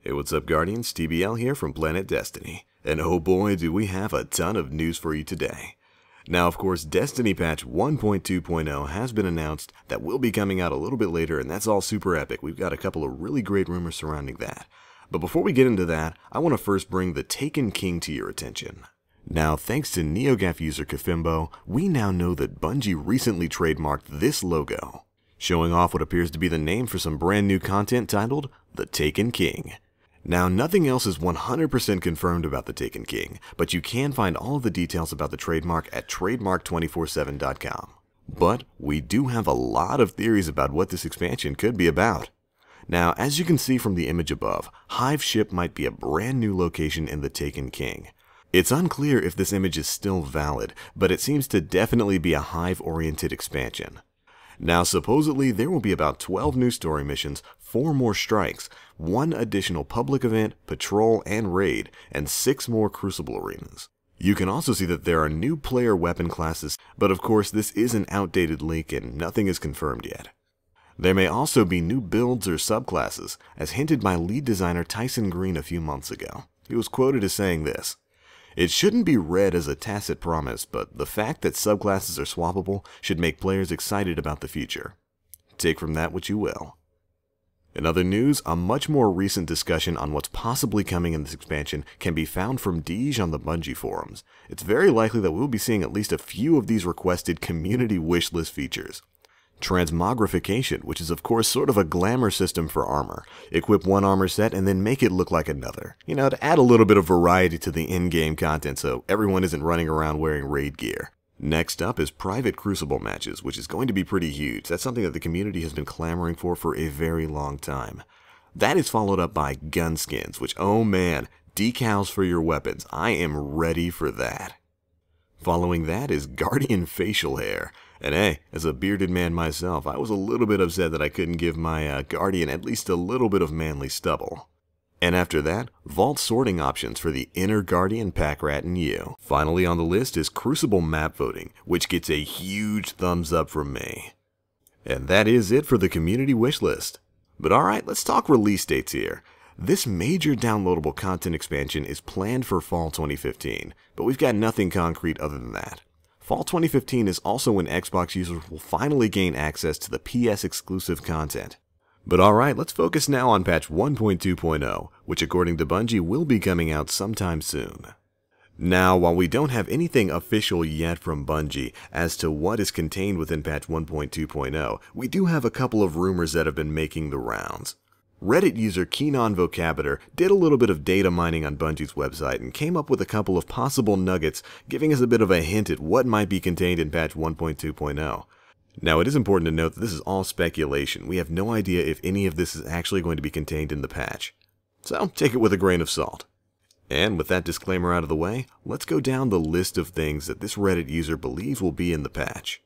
Hey, what's up, Guardians? TBL here from PlanetDestiny, and oh boy, do we have a ton of news for you today. Now, of course, Destiny patch 1.2.0 has been announced. That will be coming out a little bit later, and that's all super epic. We've got a couple of really great rumors surrounding that. But before we get into that, I want to first bring the Taken King to your attention. Now, thanks to NeoGAF user Kafimbo, we now know that Bungie recently trademarked this logo, showing off what appears to be the name for some brand new content titled The Taken King. Now, nothing else is 100% confirmed about the Taken King, but you can find all of the details about the trademark at trademark247.com. But we do have a lot of theories about what this expansion could be about. Now, as you can see from the image above, Hive Ship might be a brand new location in the Taken King. It's unclear if this image is still valid, but it seems to definitely be a Hive-oriented expansion. Now, supposedly, there will be about 12 new story missions, 4 more strikes, 1 additional public event, patrol, and raid, and 6 more Crucible arenas. You can also see that there are new player weapon classes, but of course this is an outdated leak and nothing is confirmed yet. There may also be new builds or subclasses, as hinted by lead designer Tyson Green a few months ago. He was quoted as saying this: "It shouldn't be read as a tacit promise, but the fact that subclasses are swappable should make players excited about the future. Take from that what you will." In other news, a much more recent discussion on what's possibly coming in this expansion can be found from Deej on the Bungie forums. It's very likely that we'll be seeing at least a few of these requested community wishlist features. Transmogrification, which is of course sort of a glamour system for armor. Equip one armor set and then make it look like another. You know, to add a little bit of variety to the in-game content so everyone isn't running around wearing raid gear. Next up is private Crucible matches, which is going to be pretty huge. That's something that the community has been clamoring for a very long time. That is followed up by gun skins, which, oh man, decals for your weapons. I am ready for that. Following that is Guardian facial hair. And hey, as a bearded man myself, I was a little bit upset that I couldn't give my Guardian at least a little bit of manly stubble. And after that, vault sorting options for the inner Guardian, Pack Rat, and you. Finally on the list is Crucible map voting, which gets a huge thumbs up from me. And that is it for the community wish list. But alright, let's talk release dates here. This major downloadable content expansion is planned for fall 2015, but we've got nothing concrete other than that. Fall 2015 is also when Xbox users will finally gain access to the PS exclusive content. But alright, let's focus now on patch 1.2.0, which according to Bungie will be coming out sometime soon. Now, while we don't have anything official yet from Bungie as to what is contained within patch 1.2.0, we do have a couple of rumors that have been making the rounds. Reddit user Keenon Vocabiter did a little bit of data mining on Bungie's website and came up with a couple of possible nuggets, giving us a bit of a hint at what might be contained in patch 1.2.0. Now, it is important to note that this is all speculation. We have no idea if any of this is actually going to be contained in the patch. So, take it with a grain of salt. And with that disclaimer out of the way, let's go down the list of things that this Reddit user believes will be in the patch.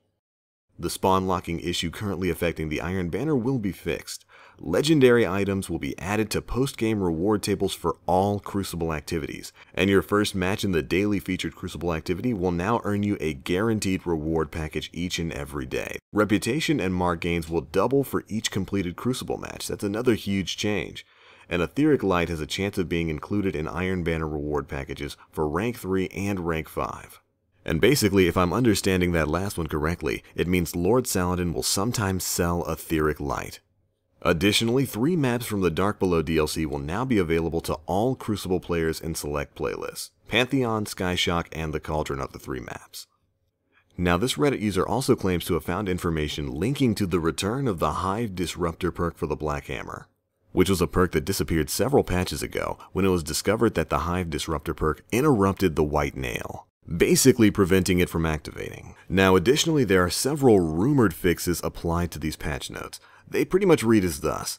The spawn locking issue currently affecting the Iron Banner will be fixed. Legendary items will be added to post-game reward tables for all Crucible activities, and your first match in the daily featured Crucible activity will now earn you a guaranteed reward package each and every day. Reputation and mark gains will double for each completed Crucible match. That's another huge change. An Etheric Light has a chance of being included in Iron Banner reward packages for rank 3 and rank 5. And basically, if I'm understanding that last one correctly, it means Lord Saladin will sometimes sell Etheric Light. Additionally, 3 maps from the Dark Below DLC will now be available to all Crucible players in select playlists. Pantheon, Skyshock, and the Cauldron are the 3 maps. Now, this Reddit user also claims to have found information linking to the return of the Hive Disruptor perk for the Black Hammer, which was a perk that disappeared several patches ago when it was discovered that the Hive Disruptor perk interrupted the White Nail, basically preventing it from activating. Now, additionally, there are several rumored fixes applied to these patch notes. They pretty much read as thus: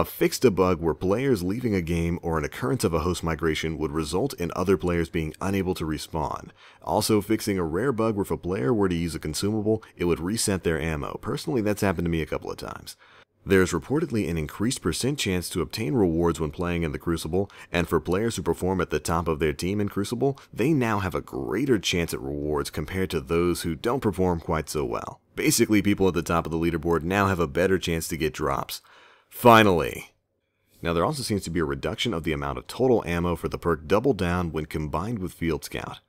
fixed a bug where players leaving a game or an occurrence of a host migration would result in other players being unable to respawn. Also fixing a rare bug where if a player were to use a consumable, it would reset their ammo. Personally, that's happened to me a couple of times. There's reportedly an increased % chance to obtain rewards when playing in the Crucible, and for players who perform at the top of their team in Crucible, they now have a greater chance at rewards compared to those who don't perform quite so well. Basically, people at the top of the leaderboard now have a better chance to get drops. Finally, Now there also seems to be a reduction of the amount of total ammo for the perk Double Down when combined with Field Scout.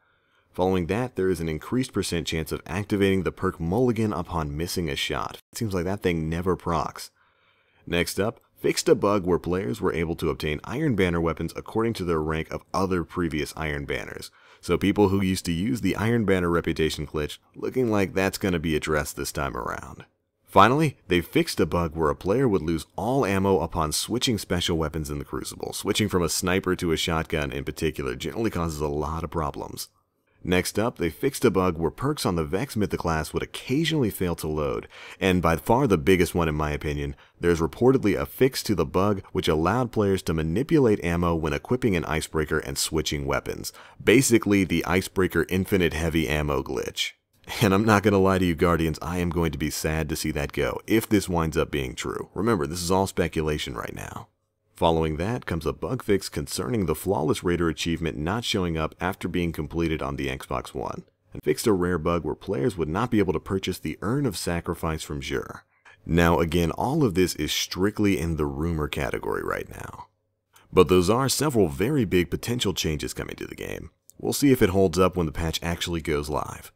Following that, there is an increased % chance of activating the perk Mulligan upon missing a shot. It seems like that thing never procs. Next up, fixed a bug where players were able to obtain Iron Banner weapons according to their rank of other previous Iron Banners. So people who used to use the Iron Banner reputation glitch, looking like that's going to be addressed this time around. Finally, they fixed a bug where a player would lose all ammo upon switching special weapons in the Crucible. Switching from a sniper to a shotgun in particular generally causes a lot of problems. Next up, they fixed a bug where perks on the Vex Mythoclast would occasionally fail to load, and by far the biggest one in my opinion, there's reportedly a fix to the bug which allowed players to manipulate ammo when equipping an Icebreaker and switching weapons. Basically the Icebreaker infinite heavy ammo glitch. And I'm not going to lie to you Guardians, I am going to be sad to see that go, if this winds up being true. Remember, this is all speculation right now. Following that comes a bug fix concerning the Flawless Raider achievement not showing up after being completed on the Xbox One, and fixed a rare bug where players would not be able to purchase the Urn of Sacrifice from Xur. Now again, all of this is strictly in the rumor category right now. But those are several very big potential changes coming to the game. We'll see if it holds up when the patch actually goes live.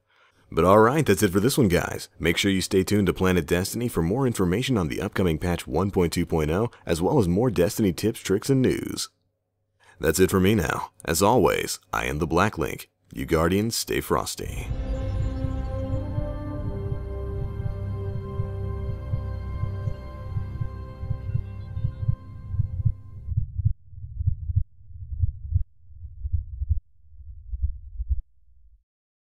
But alright, that's it for this one guys. Make sure you stay tuned to Planet Destiny for more information on the upcoming patch 1.2.0, as well as more Destiny tips, tricks, and news. That's it for me now. As always, I am the Black Link. You Guardians, stay frosty.